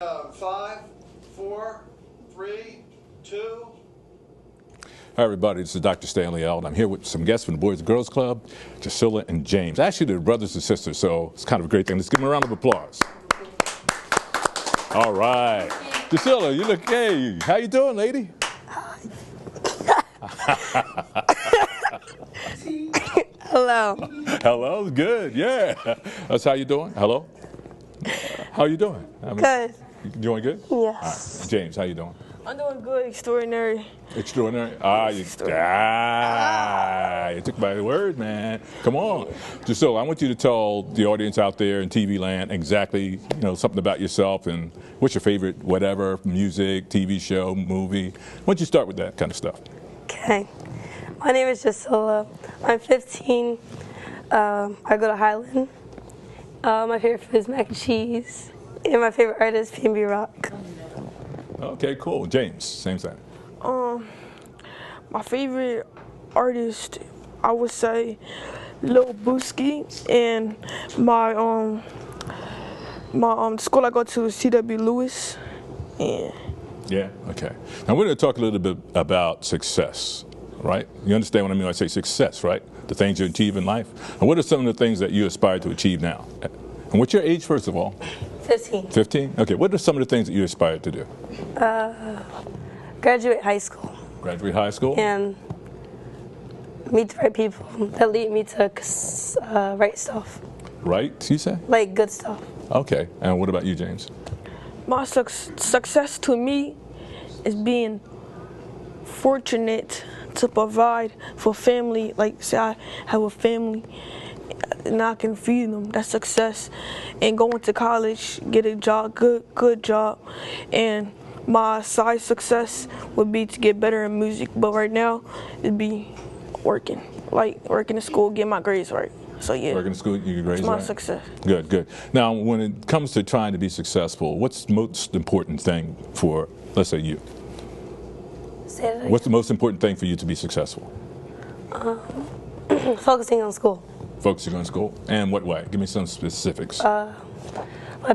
5, 4, 3, 2. Hi everybody, this is Dr. Stanley Eld. I'm here with some guests from the Boys and Girls Club, Priscilla and James. Actually, they're brothers and sisters, so it's kind of a great thing. Let's give them a round of applause. All right. Priscilla, you look, hey, how you doing, lady? Hello. Hello, good, yeah. That's how you doing? Hello? How you doing? Good. You doing good? Yes. All right. James, how you doing? I'm doing good. Extraordinary. Extraordinary? You took my word, man. Come on. So I want you to tell the audience out there in TV land exactly, something about yourself and what's your favorite whatever, music, TV show, movie. Why don't you start with that kind of stuff? Okay. My name is Priscilla. I'm 15. I go to Highland. My favorite food is mac and cheese. And my favorite artist is P&B Rock. Okay, cool. James, same thing. My favorite artist, I would say, Lil Booski, and my school I go to is C.W. Lewis. And yeah. Okay. Now we're going to talk a little bit about success, right? You understand what I mean when I say success, right? The things you achieve in life. And what are some of the things that you aspire to achieve now? And what's your age, first of all? 15. 15? Okay. What are some of the things that you aspire to do? Graduate high school. Graduate high school? And meet the right people that lead me to right stuff. Right, you say? Like good stuff. Okay. And what about you, James? my success to me is being fortunate to provide for family. Like, say I have a family and I can feed them. That's success. And going to college, get a job, good job. And my side success would be to get better in music. But right now, it'd be working. Like working in school, get my grades right. So yeah. Working in school, you get grades it's my right? success. Good, good. Now, when it comes to trying to be successful, what's the most important thing for, let's say, you? Say that again. What's the most important thing for you to be successful? Focusing on school. Focusing on school? And what way? Give me some specifics. By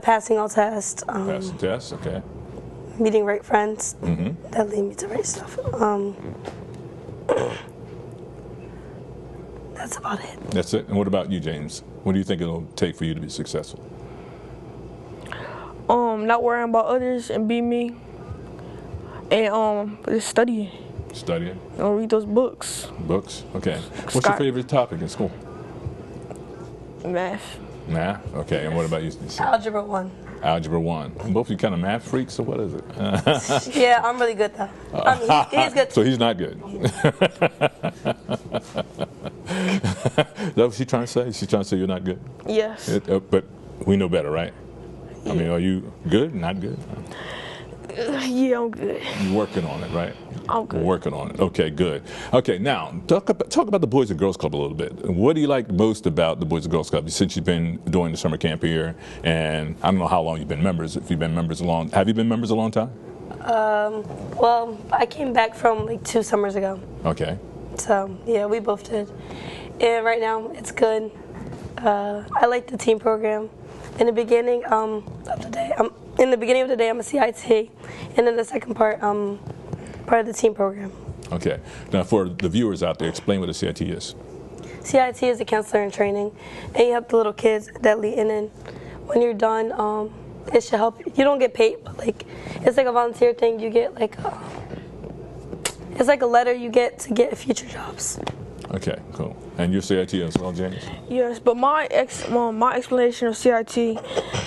passing all tests. Passing tests, okay. Meeting right friends that lead me to right stuff. That's about it. That's it. And what about you, James? What do you think it'll take for you to be successful? Not worrying about others and be me. And just studying. Studying? Read those books. Books? Okay. What's your favorite topic in school? Math. Math? Okay. And what about you? Algebra 1. Algebra 1. Both of you kind of math freaks, or what is it? Yeah, I'm really good though. I mean, he's good too. So he's not good. Is that what she's trying to say? She's trying to say you're not good? Yes. But we know better, right? I mean, are you good? Not good? Yeah, I'm good. You're working on it, right? I'm good. Working on it. Okay, good. Okay, now talk about the Boys and Girls Club a little bit. What do you like most about the Boys and Girls Club since you've been doing the summer camp here? And I don't know how long you've been members. If you've been members have you been members a long time? Well, I came back from like 2 summers ago. Okay. So yeah, we both did. And right now it's good. I like the team program. In the beginning of the day, I'm a CIT, and then the second part, part of the team program. Okay. Now, for the viewers out there, explain what a CIT is. CIT is a counselor in training, and you have the little kids that lead. And then when you're done, it should help. You don't get paid, but like it's like a volunteer thing. You get like it's like a letter you get to get future jobs. Okay, cool. And your CIT as well, James? Yes, but my explanation of CIT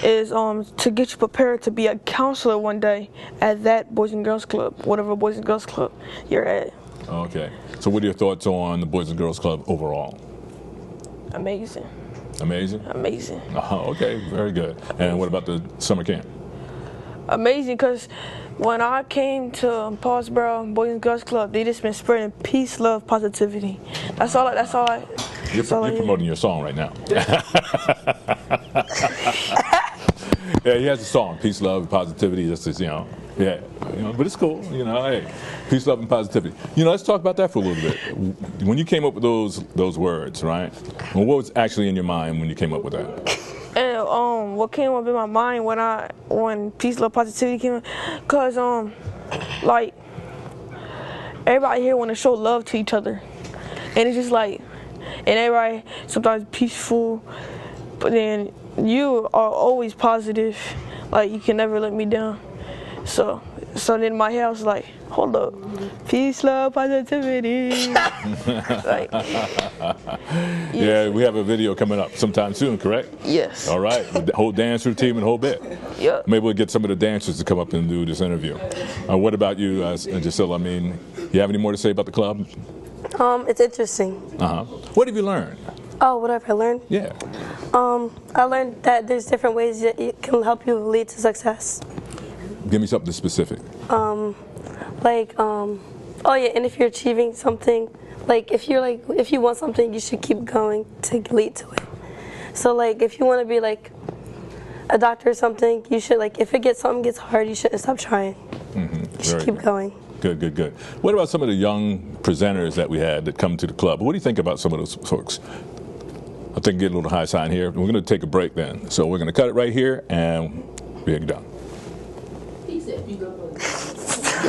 is to get you prepared to be a counselor one day at that Boys and Girls Club, whatever Boys and Girls Club you're at. Okay. So what are your thoughts on the Boys and Girls Club overall? Amazing. Amazing? Amazing. Okay, very good. And what about the summer camp? Amazing, because when I came to Paulsboro Boys and Girls Club, they just been spreading peace, love, positivity. That's all I You're promoting your song right now. Yeah, he has a song, Peace, Love, Positivity. That's just, yeah, but it's cool, hey, peace, love, and positivity. Let's talk about that for a little bit. When you came up with those words, right? Well, what was actually in your mind when you came up with that? And what came up in my mind when peace, love, positivity came up, cause like everybody here want to show love to each other, and it's just like, and everybody sometimes peaceful, but then you are always positive, like you can never let me down. So then in my head I was like, hold up, peace, love, positivity. Like, Yeah, we have a video coming up sometime soon, correct? yes. All right, with the whole dance routine and the whole bit. Yep. Maybe we'll get some of the dancers to come up and do this interview. What about you, Giselle? I mean, you have any more to say about the club? It's interesting. What have you learned? Oh, what have I learned? Yeah. I learned that there's different ways that it can help you lead to success. Give me something specific. Oh yeah, and if you're achieving something, like if you want something, you should keep going to lead to it. So like if you want to be like a doctor or something, you should, like, if something gets hard, you shouldn't stop trying. You should keep going. Good. What about some of the young presenters that we had that come to the club? What do you think about some of those folks? I think get a little high sign here. We're going to take a break then. So we're going to cut it right here and we're done. He said you go I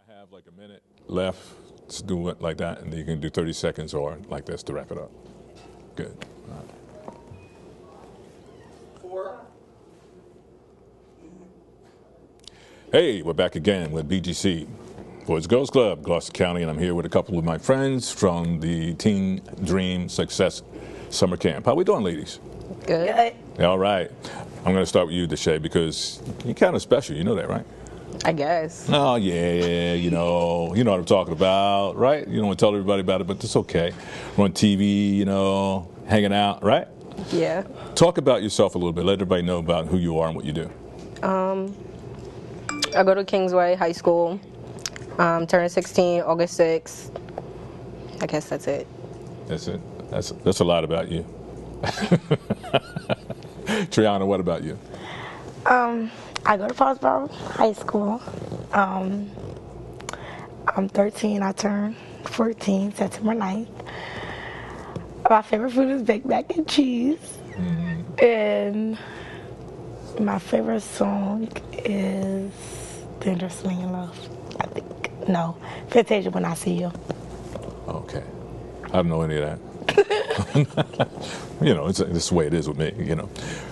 have like a minute left. Let's do it like that, and then you can do 30 seconds or like this to wrap it up. Good. All right. 4. Hey, we're back again with BGC, Boys Girls Club, Gloucester County, and I'm here with a couple of my friends from the Teen Dream Success Summer Camp. How we doing, ladies? good. All right. I'm going to start with you, Deshae, because you're kind of special. You know that, right? I guess. Oh, yeah, you know what I'm talking about, right? You don't want to tell everybody about it, but it's okay. We're on TV, you know, hanging out, right? Yeah. Talk about yourself a little bit. Let everybody know about who you are and what you do. I go to Kingsway High School. Turning 16 August 6th. I guess that's it. That's it. That's a lot about you. Triana, what about you? I go to Foxborough High School. I'm 13. I turn 14 September 9th. My favorite food is baked mac and cheese. And my favorite song is Dangerously in Love, I think. No, Fantasia When I See You. Okay. I don't know any of that. You know, it's the way it is with me, you know.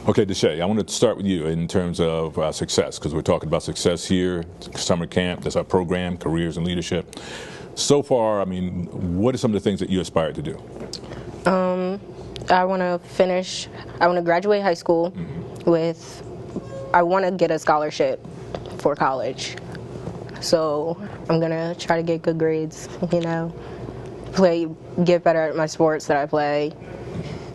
Okay, Deshae, I want to start with you in terms of success, because we're talking about success here, summer camp, that's our program, careers and leadership. So far, I mean, what are some of the things that you aspire to do? I want to graduate high school I want to get a scholarship for college. So I'm going to try to get good grades, you know, get better at my sports that I play,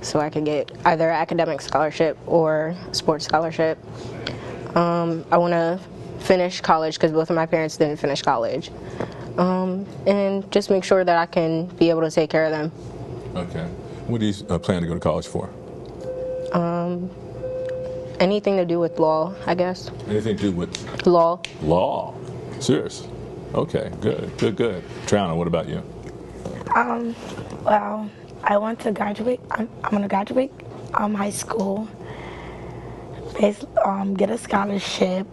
so I can get either an academic scholarship or a sports scholarship. I want to finish college because both of my parents didn't finish college. And just make sure that I can be able to take care of them. Okay. What do you plan to go to college for? Anything to do with law, I guess. Anything to do with Law. law? Serious? Okay, good. Triana, what about you? Well, I want to graduate. I'm going to graduate high school, get a scholarship.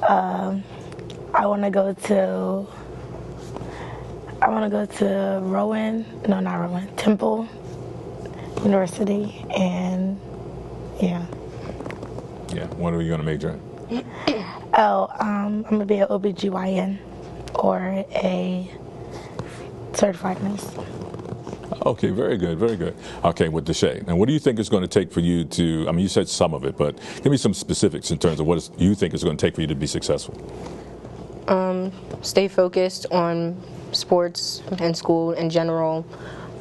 I want to go to Temple University, and yeah. Yeah, what are you going to major in? I'm going to be an OBGYN or a certified nurse. Okay, very good. Okay, with Deshae, now what do you think it's going to take for you to, I mean, you said some of it, but give me some specifics in terms of what you think it's going to take for you to be successful. Stay focused on sports and school in general.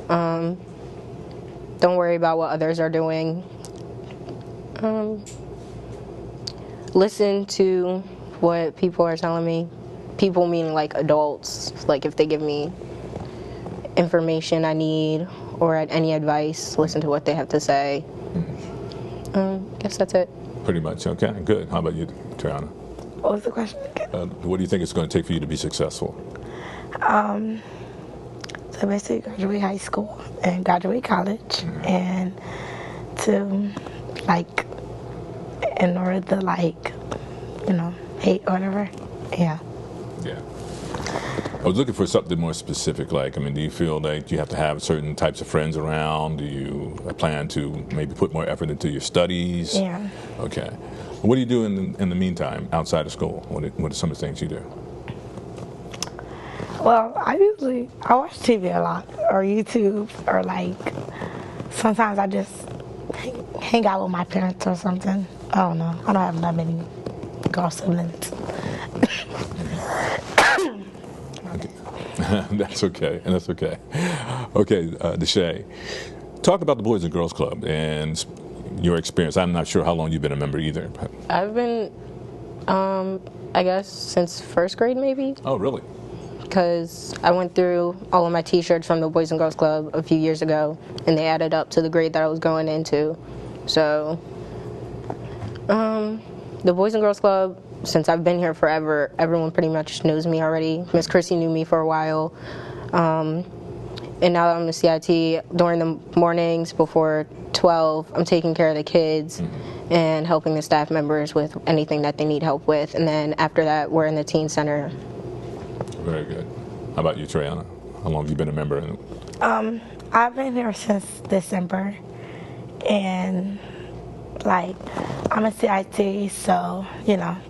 Don't worry about what others are doing. Listen to what people are telling me. People meaning like adults, like if they give me information I need or any advice, listen to what they have to say. Guess that's it. Pretty much, okay, good. How about you, Triana? What was the question again? What do you think it's going to take for you to be successful? So basically graduate high school and graduate college, and to like, in order to like, hate or whatever. Yeah. Yeah. I was looking for something more specific. Like, I mean, do you feel like you have to have certain types of friends around? Do you plan to maybe put more effort into your studies? Yeah. Okay. What do you do in the meantime outside of school? What are some of the things you do? Well, I watch TV a lot, or YouTube, or like sometimes I just hang out with my parents or something. I don't know. I don't have that many girl siblings. That's okay, and that's okay. Okay, Deshae, talk about the Boys and Girls Club and your experience. I'm not sure how long you've been a member either. But. I've been, I guess, since first grade maybe. Oh, really? Because I went through all of my T-shirts from the Boys and Girls Club a few years ago, and they added up to the grade that I was going into. So, the Boys and Girls Club, since I've been here forever, everyone pretty much knows me already. Miss Chrissy knew me for a while. And now that I'm in CIT, during the mornings before 12, I'm taking care of the kids and helping the staff members with anything that they need help with. And then after that, we're in the teen center. Very good. How about you, Treyana? How long have you been a member? I've been here since December, and like I'm a CIT, so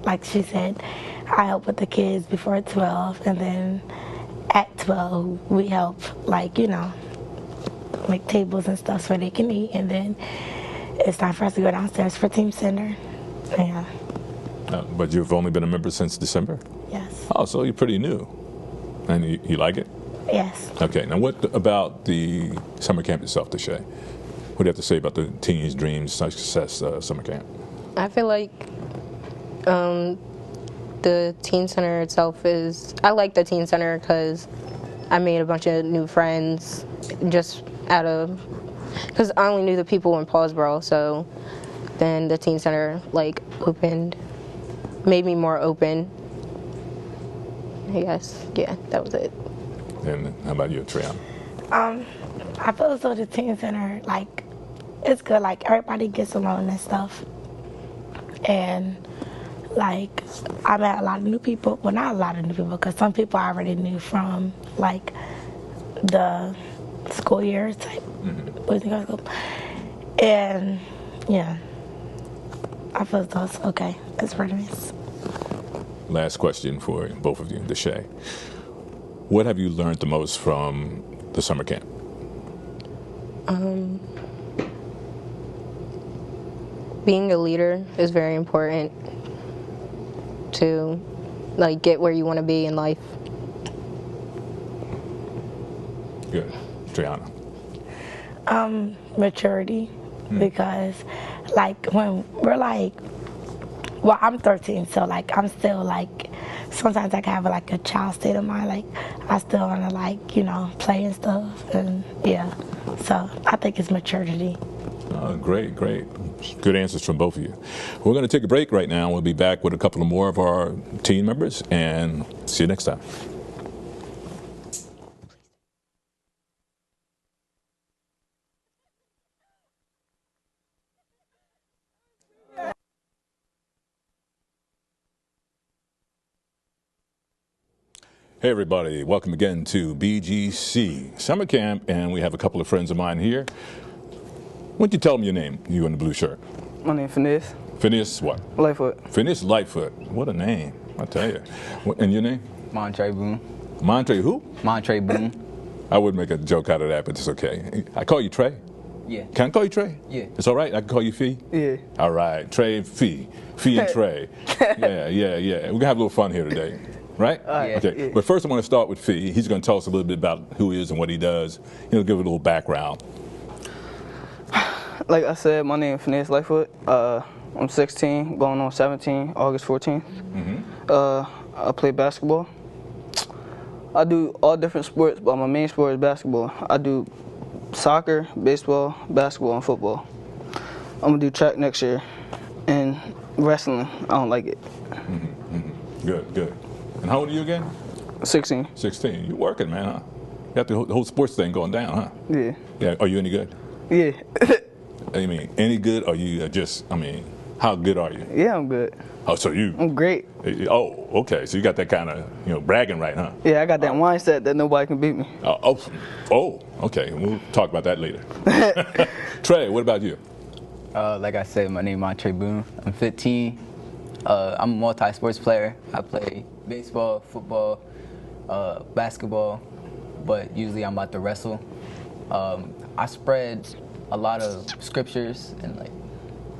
like she said, I help with the kids before 12, and then at 12 we help make tables and stuff so they can eat, and then it's time for us to go downstairs for team center. Yeah. But you've only been a member since December? Yes. Oh, so you're pretty new. And you like it? Yes. Okay, now what about the summer camp itself, Deshae? What do you have to say about the Teens Dreams Success summer camp? I feel like the teen center itself I like the teen center because I made a bunch of new friends just because I only knew the people in Paulsboro, so then the teen center made me more open. I guess, yeah, that was it. And how about you, Treyana? I feel as though the teen center, it's good. Everybody gets along and stuff. And, I met a lot of new people. Well, not a lot of new people, because some people I already knew from, the school year type. Boys and Girls Club. And, yeah, I feel as though it's okay. It's pretty nice. Last question for both of you, Deshae. What have you learned the most from the summer camp? Being a leader is very important to get where you want to be in life. Good. Treyana? Maturity, because when we're well, I'm 13, so I'm still sometimes I can have a child state of mind. I still want to play and stuff, and yeah. So I think it's maturity. Great. Good answers from both of you. We're going to take a break right now. We'll be back with a couple of more of our team members, and see you next time. Hey everybody, welcome again to BGC Summer Camp, and we have a couple of friends of mine here. Why don't you tell them your name, you in the blue shirt? My name is Phineas. Phineas what? Lightfoot. Phineas Lightfoot, what a name, I tell you. And your name? Montre Boone. Montre who? Montre Boone. I would make a joke out of that, but it's okay. I call you Trey? Yeah. Can I call you Trey? Yeah. It's all right, I can call you Fee? Yeah. All right, Trey and Fee. Fee and Trey. Yeah. We're going to have a little fun here today. Right? Yeah. Okay. Yeah. But first I want to start with Fee. He's going to tell us a little bit about who he is and what he does. He'll give a little background. Like I said, my name is Phineas Lightfoot. I'm 16, going on 17, August 14th. I play basketball. I do all different sports, but my main sport is basketball. I do soccer, baseball, basketball, and football. I'm going to do track next year. And wrestling, I don't like it. Good, good. And how old are you again? 16. 16. You're working, man, huh? You got the whole sports thing going down, huh? Yeah. Yeah. Are you any good? Yeah. I mean, any good? Or you just? I mean, how good are you? Yeah, I'm good. Oh, so you? I'm great. Oh, okay. So you got that kind of bragging right, huh? Yeah, I got that mindset that nobody can beat me. Oh. Okay. We'll talk about that later. Trey, what about you? Like I said, my name is Trey Boone. I'm 15. I'm a multi-sports player. I play baseball, football, basketball, but usually I'm about to wrestle. I spread a lot of scriptures and like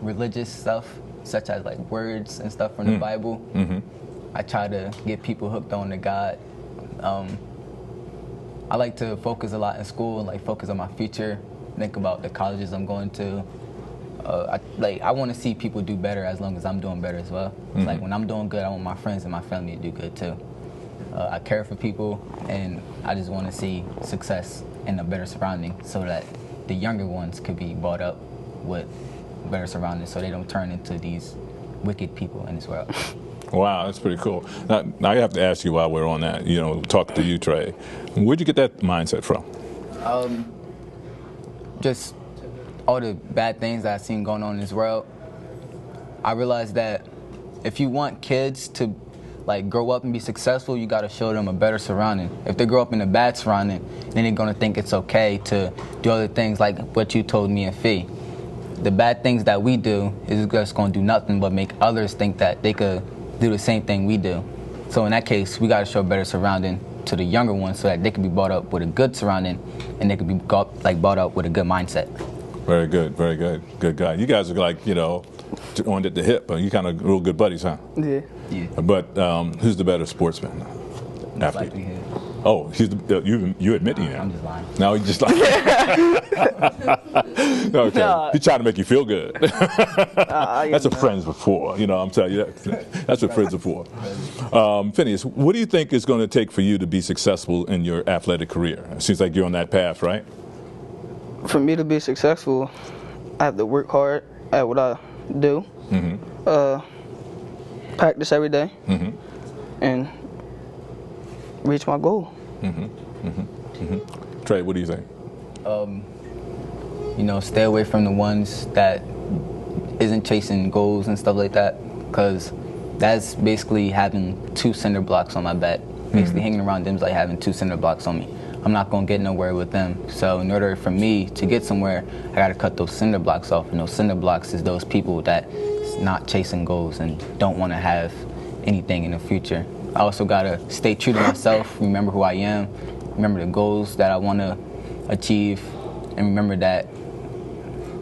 religious stuff, such as like words and stuff from the Bible. I try to get people hooked on to God. I like to focus a lot in school and like focus on my future, think about the colleges I'm going to. I want to see people do better as long as I'm doing better as well. Like when I'm doing good, I want my friends and my family to do good too. I care for people, and I just want to see success in a better surrounding so that the younger ones could be brought up with better surroundings so they don't turn into these wicked people in this world. Wow, that's pretty cool. Now I have to ask you while we're on that, talking to you, Trey, where'd you get that mindset from? Just all the bad things that I've seen going on in this world. I realized that if you want kids to grow up and be successful, you got to show them a better surrounding. If they grow up in a bad surrounding, then they're going to think it's okay to do other things like what you told me and Fee. The bad things that we do is just going to do nothing but make others think that they could do the same thing we do. So in that case, we got to show a better surrounding to the younger ones so that they can be brought up with a good surrounding and they can be brought up with a good mindset. Very good, very good. Good guy. You guys are on at the hip. You kind of real good buddies, huh? Yeah. Yeah. But who's the better sportsman? Most likely him. Oh, you admitting that? I'm just lying. No, he's just lying. Okay. Nah. He's trying to make you feel good. That's what friends were for. I'm telling you, that's what friends are for. Phineas, what do you think is going to take for you to be successful in your athletic career? It seems like you're on that path, right? For me to be successful, I have to work hard at what I do. Practice every day. And reach my goal. Trey, what do you think? Stay away from the ones that isn't chasing goals and stuff like that, because that's basically having two cinder blocks on my back. Basically hanging around them is like having two cinder blocks on me. I'm not going to get nowhere with them. So in order for me to get somewhere, I got to cut those cinder blocks off. And those cinder blocks is those people that is not chasing goals and don't want to have anything in the future. I also got to stay true to myself, remember who I am, remember the goals that I want to achieve, and remember that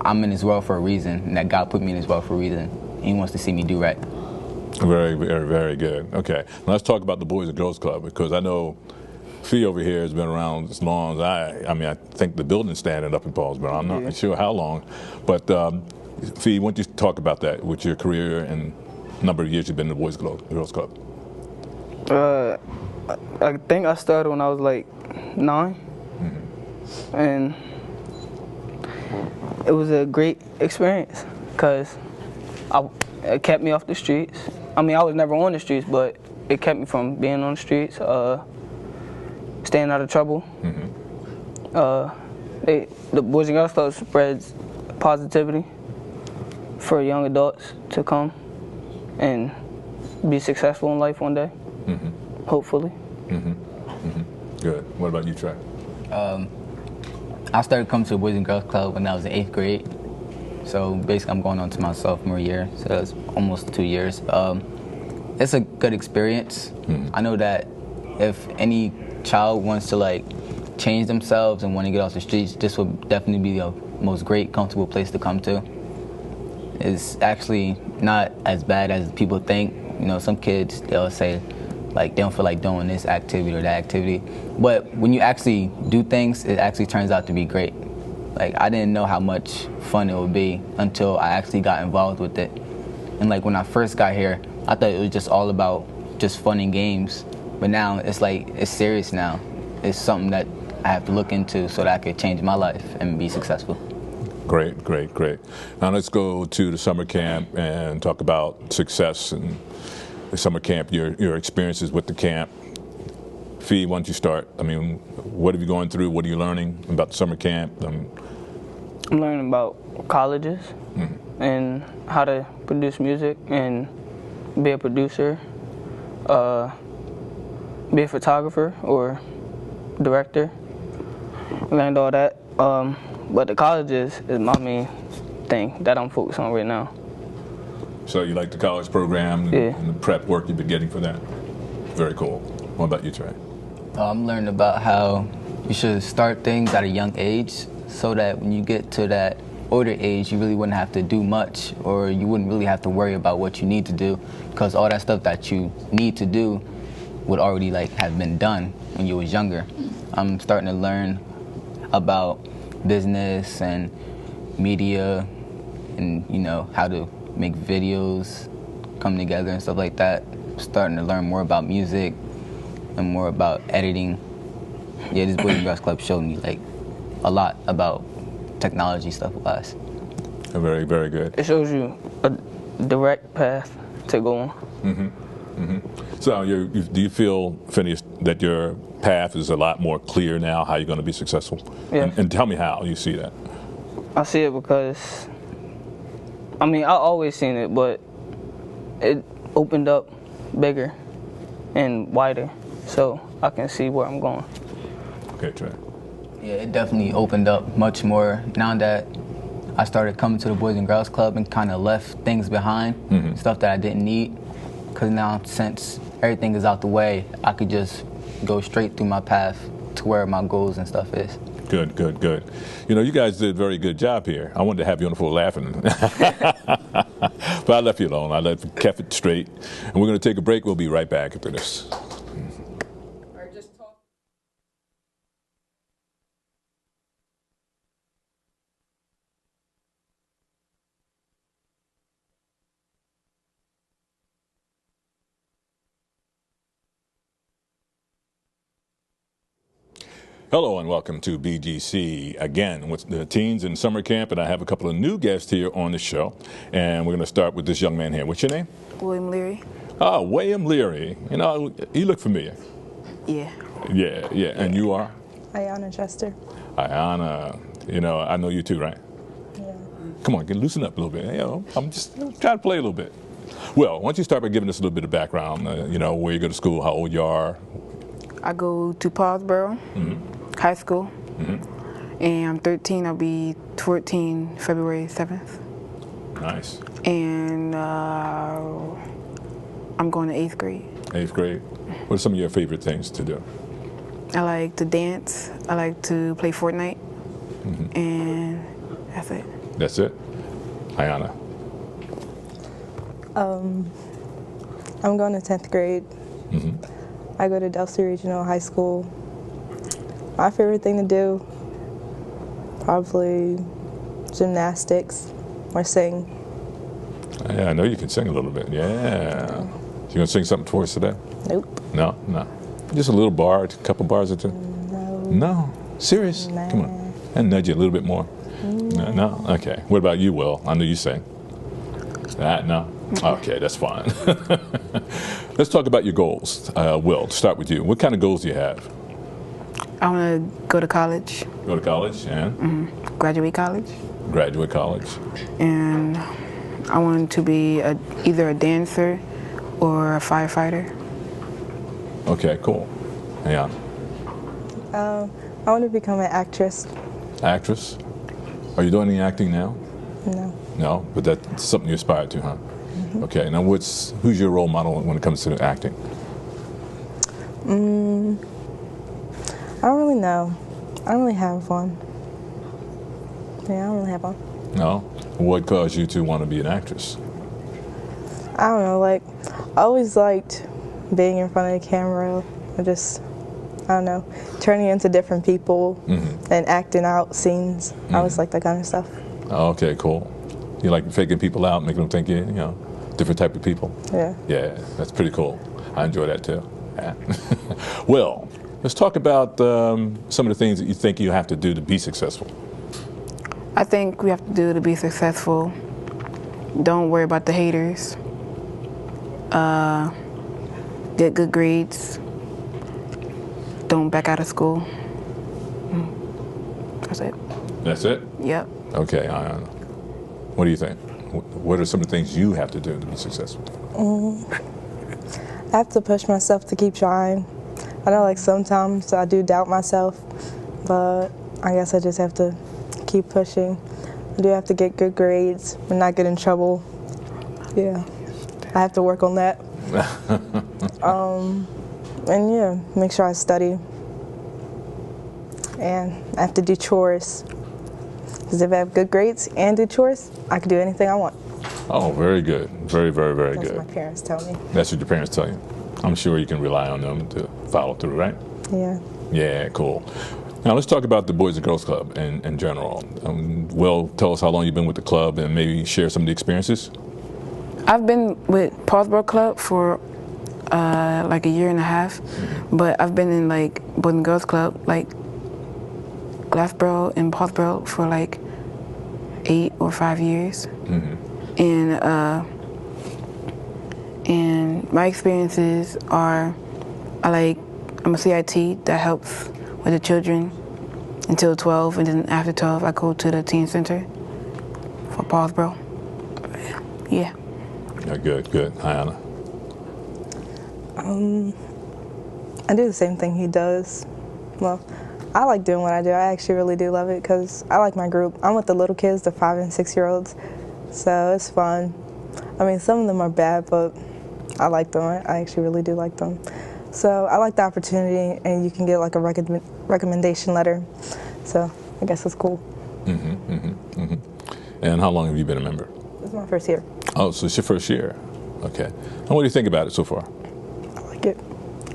I'm in this world for a reason, and that God put me in this world for a reason, and He wants to see me do right. Very, very, very good. Okay, now let's talk about the Boys and Girls Club, because I know Fee over here has been around as long as I think the building's standing up in Paulsboro. I'm not sure how long, but Fee, why don't you talk about that with your career and number of years you've been in the Boys and Girls Club? I think I started when I was like 9, and it was a great experience because it kept me off the streets. I mean, I was never on the streets, but it kept me from being on the streets, staying out of trouble. The Boys and Girls Club spreads positivity for young adults to come and be successful in life one day, hopefully. Good. What about you, Trey? I started coming to the Boys and Girls Club when I was in 8th grade. So basically I'm going on to my sophomore year, so that's almost 2 years. It's a good experience. I know that if any child wants to change themselves and want to get off the streets, this would definitely be the most great, comfortable place to come to. It's actually not as bad as people think. Some kids, they'll say they don't feel like doing this activity or that activity. But when you actually do things, it actually turns out to be great. I didn't know how much fun it would be until I actually got involved with it. And when I first got here, I thought it was just all about just fun and games. But now it's it's serious now. It's something that I have to look into so that I could change my life and be successful. Great, great, great. Now let's go to the summer camp and talk about success and the summer camp, your experiences with the camp. Fee, why don't you start? I mean, what have you gone through? What are you learning about the summer camp? I'm learning about colleges and how to produce music and be a producer, be a photographer or director. Learned all that. But the colleges is my main thing that I'm focused on right now. So you like the college program and the prep work you've been getting for that? Very cool. What about you, Trey? I'm learning about how you should start things at a young age so that when you get to that older age, you really wouldn't have to do much, or you wouldn't really have to worry about what you need to do, because all that stuff that you need to do would already have been done when you was younger. I'm starting to learn about business and media and, how to make videos come together and stuff like that. Starting to learn more about music and more about editing. Yeah, this Boys and Girls Club showed me a lot about technology stuff-wise. Very, very good. It shows you a direct path to go on. So do you feel, Phineas, that your path is a lot more clear now, how you're going to be successful? Yeah. And tell me how you see that. I see it because, I always seen it, but it opened up bigger and wider, so I can see where I'm going. Okay, Trey. Yeah, it definitely opened up much more now that I started coming to the Boys and Girls Club and kind of left things behind, stuff that I didn't need. Because now, since everything is out the way, I could just go straight through my path to where my goals and stuff is. Good, good, good. You guys did a very good job here. I wanted to have you on the floor laughing. But I left you alone. I kept it straight. And we're going to take a break. We'll be right back after this. Hello and welcome to BGC again with the teens in summer camp, and I have a couple of new guests here on the show, and we're going to start with this young man here. What's your name? William Leary. Oh, William Leary. You look familiar. Yeah. Yeah. And you are? Ayana Chester. Ayana. I know you too, right? Yeah. Come on, loosen up a little bit. I'm just trying to play a little bit. Well, why don't you start by giving us a little bit of background, where you go to school, how old you are. I go to Paulsboro High School, and I'm 13. I'll be 14 February 7th. Nice. And I'm going to 8th grade. 8th grade. What are some of your favorite things to do? I like to dance. I like to play Fortnite. And that's it. That's it? Ayana. I'm going to 10th grade. I go to Gloucester Regional High School. My favorite thing to do, probably gymnastics or sing. Yeah, I know you can sing a little bit. Yeah. You gonna sing something for us today? Nope. No. Just a little bar, a couple bars or two? No. Serious? Nah. Come on. And nudge you a little bit more. No? Okay. What about you, Will? I know you sing. No? Okay, that's fine. Let's talk about your goals. Will, to start with you. What kind of goals do you have? I want to go to college. Go to college, and? Graduate college. Graduate college. And I want to be either a dancer or a firefighter. Okay, cool. Yeah. I want to become an actress. Actress? Are you doing any acting now? No. No, but that's something you aspire to, huh? Okay, now who's your role model when it comes to acting? I don't really know. I don't really have one. Yeah, I don't really have one. No? What caused you to want to be an actress? I don't know, I always liked being in front of the camera. I don't know, turning into different people and acting out scenes. I always like that kind of stuff. Okay, cool. You like faking people out, making them think you're, different type of people? Yeah. Yeah, that's pretty cool. I enjoy that too. Yeah. Well, let's talk about some of the things that you think you have to do to be successful. I think we have to do to be successful. Don't worry about the haters. get good grades, don't back out of school. That's it. That's it? Yep. Okay. What do you think? What are some of the things you have to do to be successful? I have to push myself to keep trying. I know like sometimes I do doubt myself, but I guess I just have to keep pushing. I do have to get good grades and not get in trouble. Yeah, I have to work on that. And yeah, make sure I study. And I have to do chores. Because if I have good grades and do chores, I can do anything I want. Oh, very good. Very, very, very That's good. what my parents tell me. That's what your parents tell you. I'm sure you can rely on them to follow through, right? Yeah. Yeah, cool. Now let's talk about the Boys and Girls Club in general. Will, tell us how long you've been with the club and maybe share some of the experiences. I've been with Paulsboro Club for like a year and a half, but I've been in like Boys and Girls Club, like Gloucester and Paulsboro for like 8 or 5 years. And my experiences are, I'm a CIT that helps with the children until 12, and then after 12 I go to the teen center for Paulsboro. Yeah. Yeah, good, good. Hi, Anna. I do the same thing he does. Well, I like doing what I do. I actually really do love it because I like my group. I'm with the little kids, the 5 and 6 year olds, so it's fun. I mean, some of them are bad, but I like them. I actually really do like them. So I like the opportunity, and you can get like a recommendation letter. So I guess it's cool. And how long have you been a member? This is my first year. Oh, so it's your first year. Okay. And what do you think about it so far? I like it.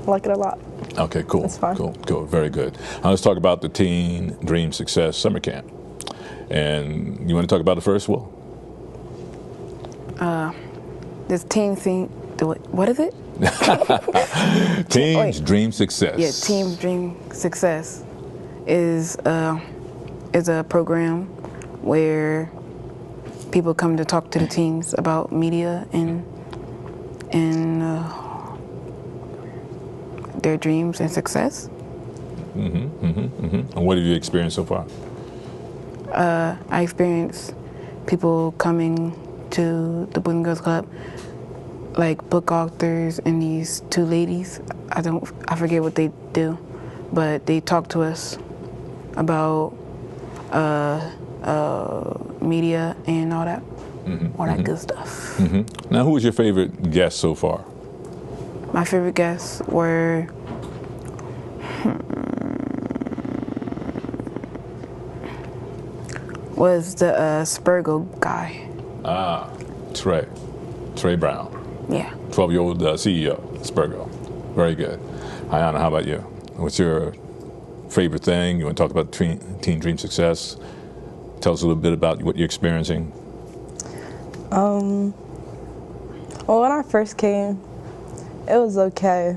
I like it a lot. Okay, cool. It's fun. Cool. Very good. Now let's talk about the Teen Dream Success Summer Camp. And you want to talk about it first, Will? This teen thing, what is it? Teens Dream Success. Yeah, Team Dream Success is a program where people come to talk to the teens about media and their dreams and success. And what have you experienced so far? I experienced people coming to the Boys and Girls Club, like book authors and these 2 ladies. I forget what they do, but they talk to us about media and all that, all that good stuff. Now, who was your favorite guest so far? My favorite guests were was the Spurgo guy. Ah, Trey Brown. Yeah. 12-year-old CEO, Spurgo. Very good. Ayana, how about you? What's your favorite thing? You want to talk about Teen Dream Success? Tell us a little bit about what you're experiencing. Well, when I first came, it was okay.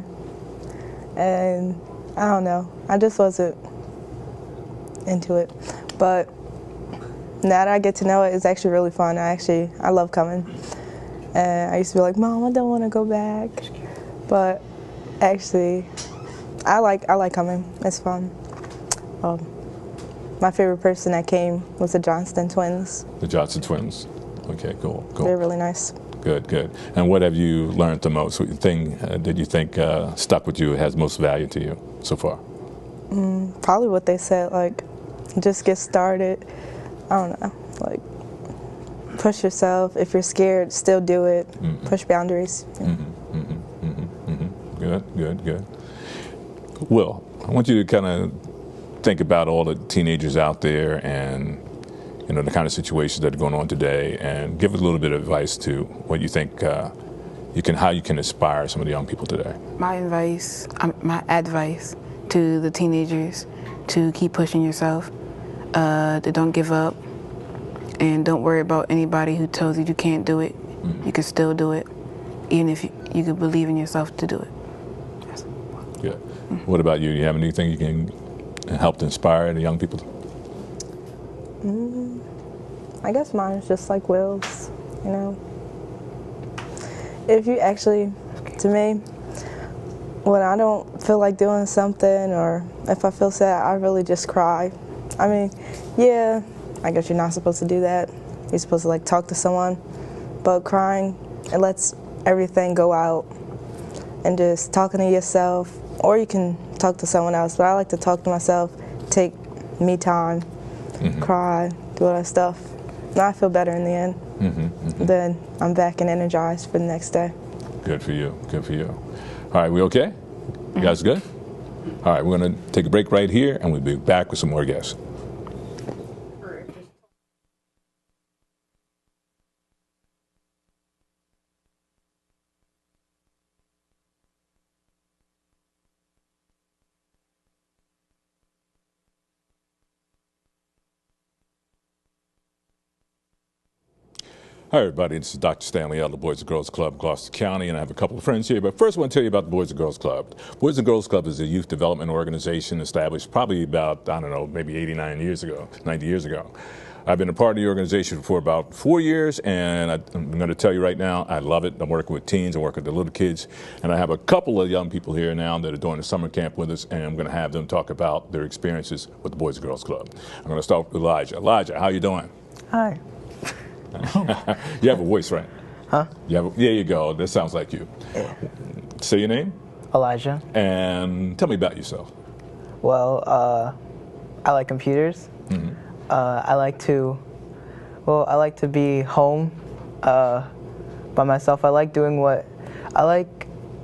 And I don't know, I just wasn't into it. But now that I get to know it, it's actually really fun. I love coming. And I used to be like, Mom, I don't want to go back. But actually, I like coming. It's fun. My favorite person that came was the Johnston twins. The Johnson twins. Okay, cool. They're really nice. Good. And what have you learned the most? What thing did you think stuck with you, has most value to you so far? Probably what they said, like, just get started. I don't know, like, push yourself. If you're scared, still do it. Push boundaries. Good. Will, I want you to kind of think about all the teenagers out there and the kind of situations that are going on today, and give a little bit of advice to what you think how you can inspire some of the young people today. My advice to the teenagers to keep pushing yourself, to don't give up, and don't worry about anybody who tells you you can't do it. You can still do it, even if you can believe in yourself to do it. Yes. Good. What about you? Do you have anything you can help to inspire the young people? I guess mine is just like Will's, If you actually, to me, when I don't feel like doing something or if I feel sad, I really just cry. I mean, yeah, I guess you're not supposed to do that. You're supposed to like talk to someone, but crying, it lets everything go out and just talking to yourself, or you can talk to someone else, but I like to talk to myself, take me time, cry, do all that stuff. And I feel better in the end. Then I'm back and energized for the next day. Good for you. Good for you. All right, we okay? You guys good? All right, we're going to take a break right here, and we'll be back with some more guests. Hi, everybody. This is Dr. Stanley L. the Boys and Girls Club, Gloucester County, and I have a couple of friends here. But first, I want to tell you about the Boys and Girls Club. Boys and Girls Club is a youth development organization established probably about, I don't know, maybe 89 years ago, 90 years ago. I've been a part of the organization for about 4 years, and I'm going to tell you right now, I love it. I'm working with teens, I'm working with the little kids, and I have a couple of young people here now that are doing the summer camp with us, and I'm going to have them talk about their experiences with the Boys and Girls Club. I'm going to start with Elijah. Elijah, how you doing? Hi. You have a voice, right? Huh? There you go. That sounds like you. Yeah. Say your name. Elijah. And tell me about yourself. Well, I like computers. I like to be home by myself. I like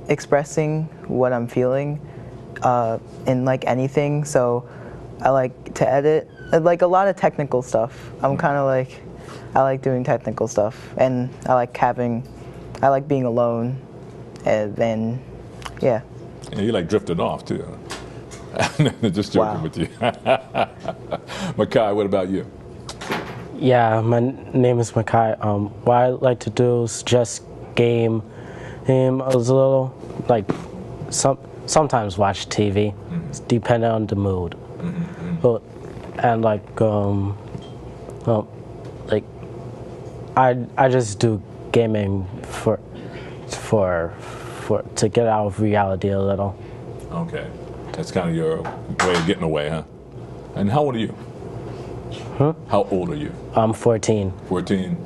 expressing what I'm feeling in like anything. So I like to edit, like a lot of technical stuff. I'm kind of like, I like doing technical stuff, and I like being alone, and then, yeah. And you like drifting off too. Just joking with you. Makai, what about you? Yeah, my name is Makai. What I like to do is just game him a little, like sometimes watch TV, depending on the mood. And like I just do gaming to get out of reality a little. Okay, that's kind of your way of getting away, huh? And how old are you? How old are you? I'm 14. 14?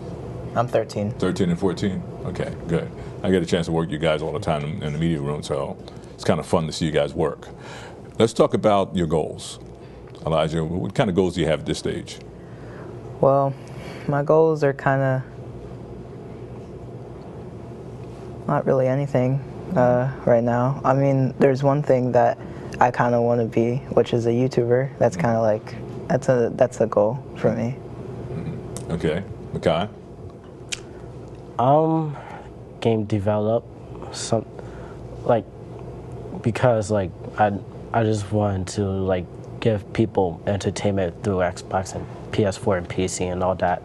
I'm 13. 13 and 14? Okay, good. I get a chance to work with you guys all the time in the media room, so it's kind of fun to see you guys work. Let's talk about your goals. Elijah, what kind of goals do you have at this stage? Well, my goals are kind of not really anything right now. I mean, there's one thing that I kind of want to be, which is a YouTuber. That's kind of like, that's a goal for me. Okay. Makai? Game develop, because like I just wanted to like give people entertainment through Xbox and PS4 and PC and all that.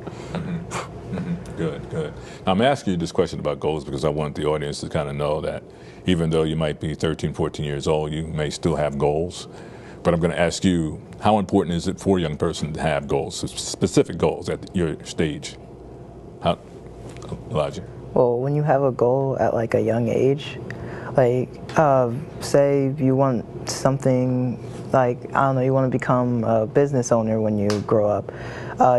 Good, good. Now, I'm asking you this question about goals because I want the audience to kind of know that even though you might be 13, 14 years old, you may still have goals. But I'm going to ask you, how important is it for a young person to have goals, specific goals at your stage? How, Elijah? Well, when you have a goal at like a young age, like say you want something like, I don't know, you want to become a business owner when you grow up,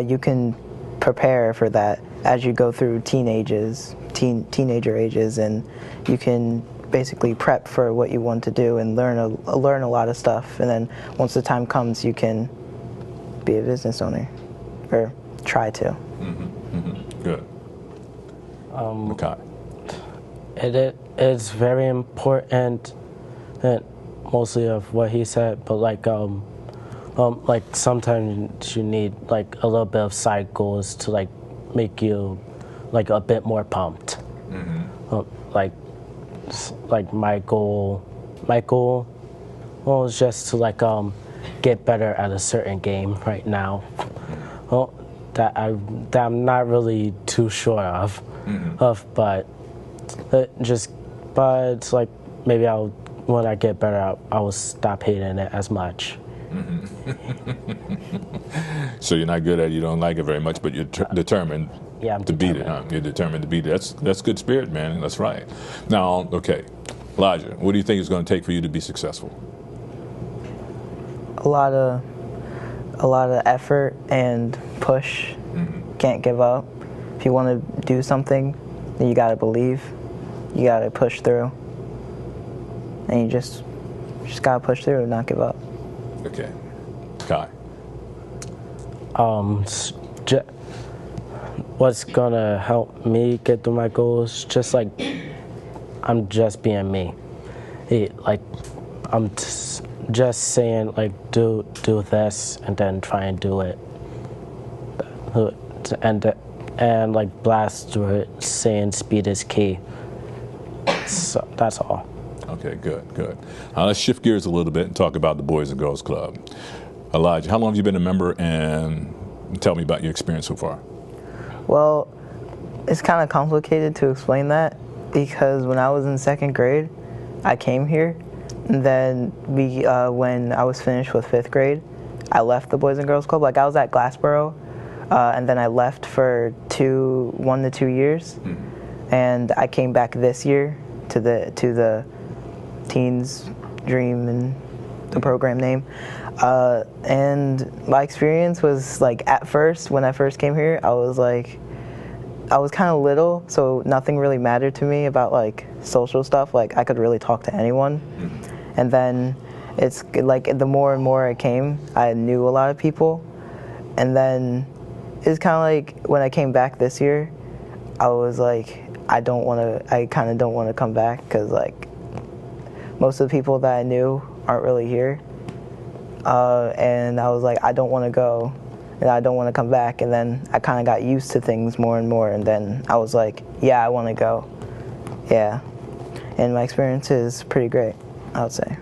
you can prepare for that as you go through teenager ages, and you can basically prep for what you want to do and learn a lot of stuff, and then once the time comes, you can be a business owner, or try to. Good. Okay. It's very important, and mostly of what he said, but like sometimes you need like a little bit of side goals to like make you like a bit more pumped. Like my goal is just to like get better at a certain game right now. That I'm not really too sure of, but it's like maybe when I get better, I will stop hating it as much. So you're not good at it, you don't like it very much, but you're determined Yeah, I'm to beat it, determined. huh? You're determined to beat it. That's good spirit, man. That's right. Now, okay, Elijah, what do you think it's going to take for you to be successful? A lot of effort and push. Can't give up. If you want to do something, then you got to believe. You got to push through. And you just got to push through and not give up. Okay. Kai. What's gonna help me get through my goals? Just like I'm just being me. I'm just saying like do this and then try and do it. And like blast through it, saying speed is key. So that's all. Okay, good. Let's shift gears a little bit and talk about the Boys and Girls Club. Elijah, how long have you been a member, and tell me about your experience so far? Well, it's kind of complicated to explain that because when I was in 2nd grade, I came here, and then when I was finished with 5th grade, I left the Boys and Girls Club. Like I was at Glassboro, and then I left for 1 to 2 years, and I came back this year to the Teens Dream and the program name. And my experience was like at first, when I first came here, I was kind of little, so nothing really mattered to me about like social stuff. Like I could really talk to anyone. And then it's like the more and more I came, I knew a lot of people. And then it's kind of like when I came back this year, I was like, I kind of don't want to come back because like most of the people that I knew aren't really here. And I was like, I don't want to go, and I don't want to come back. And then I kind of got used to things more and more, and then I was like, yeah, I want to go. Yeah. And my experience is pretty great, I would say.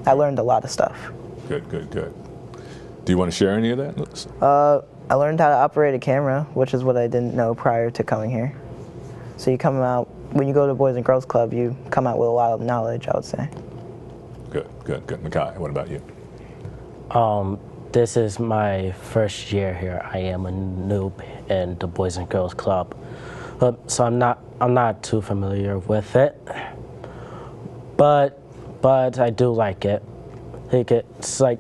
I learned a lot of stuff. Good. Do you want to share any of that? I learned how to operate a camera, which is what I didn't know prior to coming here. So you come out, when you go to Boys and Girls Club, you come out with a lot of knowledge, I would say. Good. Makai, what about you? This is my first year here. I am a noob in the Boys and Girls Club, so I'm not too familiar with it. But I do like it. It's like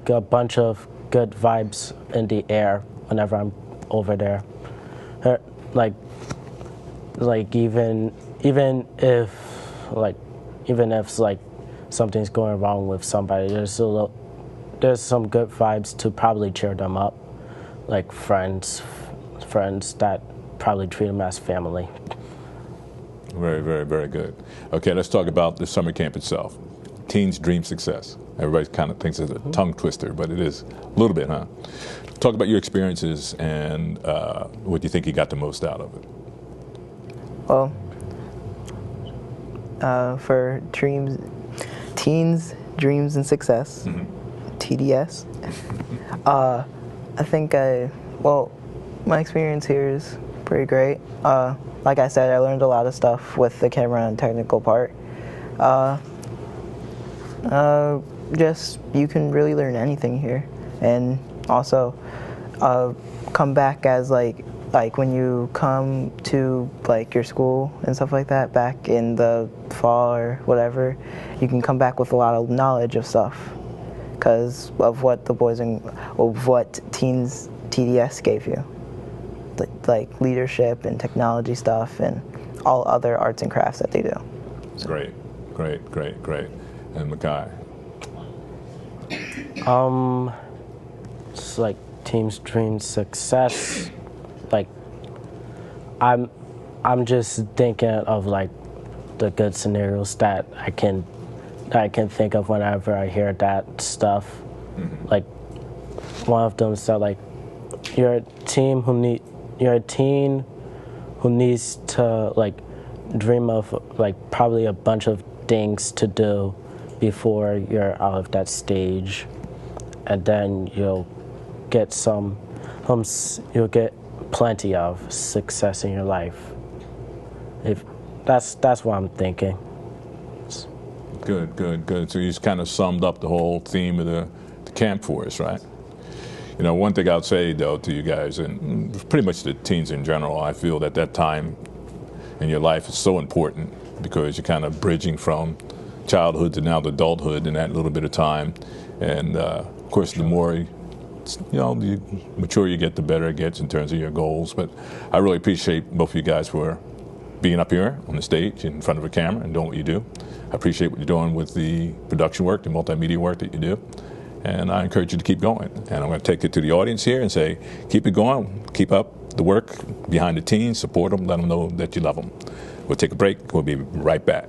a bunch of good vibes in the air whenever I'm over there. Like even if something's going wrong with somebody, there's some good vibes to probably cheer them up, like friends that probably treat them as family. Very good. Okay, let's talk about the summer camp itself. Teens Dream Success. Everybody kind of thinks it's a tongue twister, but it is a little bit, huh? Talk about your experiences and what you think you got the most out of it. Well, for Teens Dreams and Success, TDS, I think my experience here is pretty great. Like I said, I learned a lot of stuff with the camera and technical part. Just you can really learn anything here, and also come back as like when you come to like your school and stuff like that back in the fall or whatever, you can come back with a lot of knowledge of stuff because of what Teens TDS gave you, like leadership and technology stuff and all other arts and crafts that they do. So. Great. And Makai? It's like Teens Dream Success. Like I'm just thinking of like the good scenarios that I can think of whenever I hear that stuff. Like one of them said like you're a teen who needs to like dream of like probably a bunch of things to do before you're out of that stage, and then you'll get you'll get plenty of success in your life. If that's what I'm thinking. Good. So you just kind of summed up the whole theme of the camp for us, right? You know, one thing I'll say though to you guys, and pretty much the teens in general, I feel that that time in your life is so important because you're kind of bridging from childhood to now the adulthood in that little bit of time. And of course, the more the mature you get, the better it gets in terms of your goals. But I really appreciate both of you guys for being up here on the stage in front of a camera and doing what you do. I appreciate what you're doing with the production work, the multimedia work that you do. And I encourage you to keep going. And I'm going to take it to the audience here and say, keep it going. Keep up the work behind the teens. Support them. Let them know that you love them. We'll take a break. We'll be right back.